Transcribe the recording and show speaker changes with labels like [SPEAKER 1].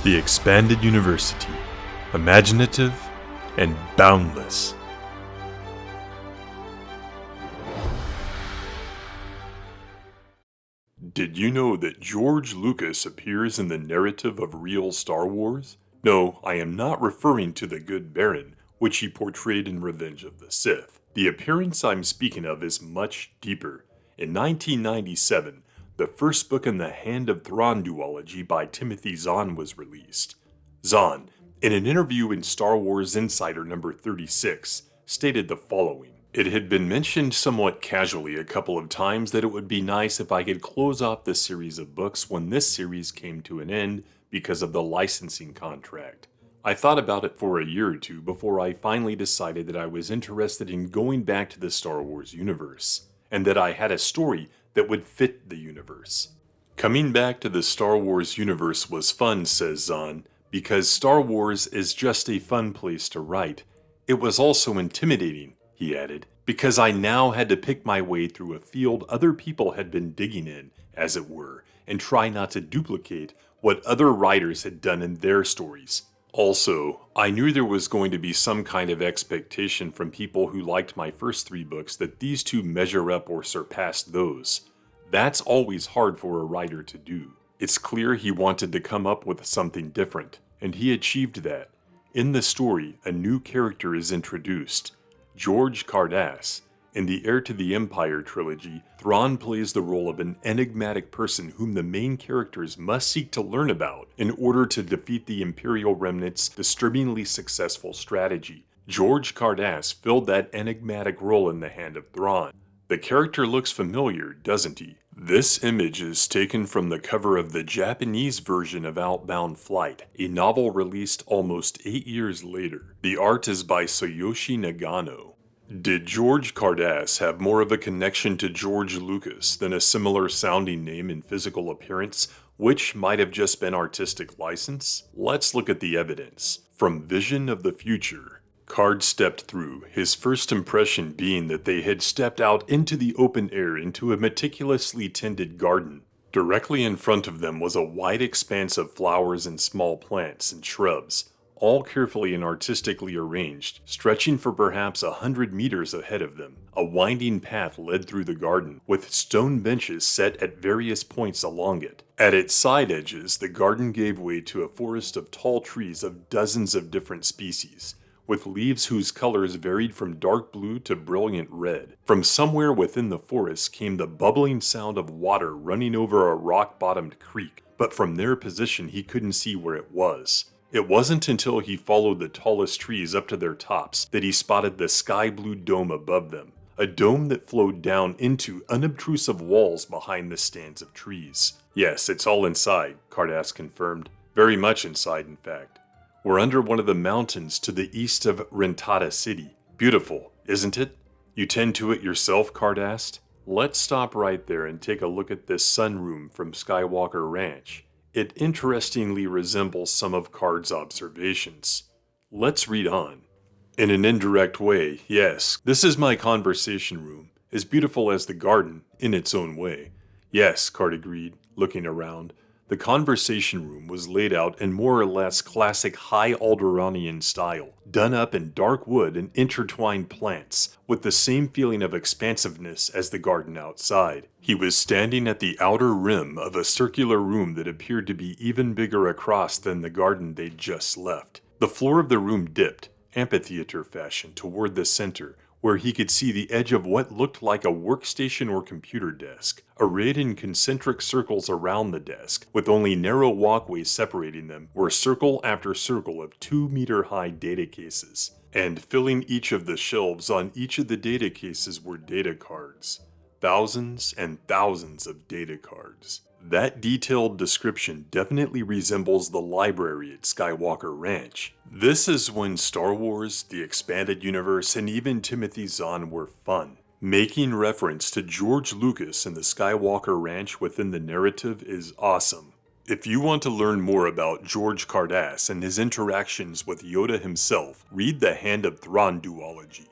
[SPEAKER 1] The expanded university, imaginative and boundless. Did you know that George Lucas appears in the narrative of real Star Wars? No, I am not referring to the good Baron, which he portrayed in Revenge of the Sith. The appearance I'm speaking of is much deeper. In 1997, the first book in the Hand of Thrawn duology by Timothy Zahn was released. Zahn, in an interview in Star Wars Insider number 36, stated the following. It had been mentioned somewhat casually a couple of times that it would be nice if I could close off the series of books when this series came to an end because of the licensing contract. I thought about it for a year or two before I finally decided that I was interested in going back to the Star Wars universe, and that I had a story that would fit the universe. Coming back to the Star Wars universe was fun, says Zahn, because Star Wars is just a fun place to write. It was also intimidating, he added, because I now had to pick my way through a field other people had been digging in, as it were, and try not to duplicate what other writers had done in their stories. Also, I knew there was going to be some kind of expectation from people who liked my first 3 books that these two measure up or surpass those. That's always hard for a writer to do. It's clear he wanted to come up with something different, and he achieved that. In the story, a new character is introduced, George Cardass. In the Heir to the Empire trilogy, Thrawn plays the role of an enigmatic person whom the main characters must seek to learn about in order to defeat the Imperial Remnant's disturbingly successful strategy. George Cardass filled that enigmatic role in the Hand of Thrawn. The character looks familiar, doesn't he? This image is taken from the cover of the Japanese version of Outbound Flight, a novel released almost 8 years later. The art is by Tsuyoshi Nagano. Did George Cardass have more of a connection to George Lucas than a similar sounding name in physical appearance, which might have just been artistic license? Let's look at the evidence. From Vision of the Future, Card stepped through, his first impression being that they had stepped out into the open air into a meticulously tended garden. Directly in front of them was a wide expanse of flowers and small plants and shrubs, all carefully and artistically arranged, stretching for perhaps 100 meters ahead of them. A winding path led through the garden, with stone benches set at various points along it. At its side edges, the garden gave way to a forest of tall trees of dozens of different species, with leaves whose colors varied from dark blue to brilliant red. From somewhere within the forest came the bubbling sound of water running over a rock-bottomed creek, but from their position he couldn't see where it was. It wasn't until he followed the tallest trees up to their tops that he spotted the sky-blue dome above them, a dome that flowed down into unobtrusive walls behind the stands of trees. Yes, it's all inside, Cardass confirmed. Very much inside, in fact. We're under one of the mountains to the east of Rentata City. Beautiful, isn't it? You tend to it yourself, Card asked. Let's stop right there and take a look at this sunroom from Skywalker Ranch. It interestingly resembles some of Card's observations. Let's read on. In an indirect way, yes, this is my conversation room, as beautiful as the garden in its own way. Yes, Card agreed, looking around. The conversation room was laid out in more or less classic high Alderanian style, done up in dark wood and intertwined plants, with the same feeling of expansiveness as the garden outside. He was standing at the outer rim of a circular room that appeared to be even bigger across than the garden they'd just left. The floor of the room dipped, amphitheater fashion, toward the center, where he could see the edge of what looked like a workstation or computer desk, arrayed in concentric circles around the desk, with only narrow walkways separating them, were circle after circle of 2-meter-high data cases. And filling each of the shelves on each of the data cases were data cards. Thousands and thousands of data cards. That detailed description definitely resembles the library at Skywalker Ranch. This is when Star Wars, the expanded universe, and even Timothy Zahn were fun. Making reference to George Lucas and the Skywalker Ranch within the narrative is awesome. If you want to learn more about George Cardass and his interactions with Yoda himself, read the Hand of Thrawn duology.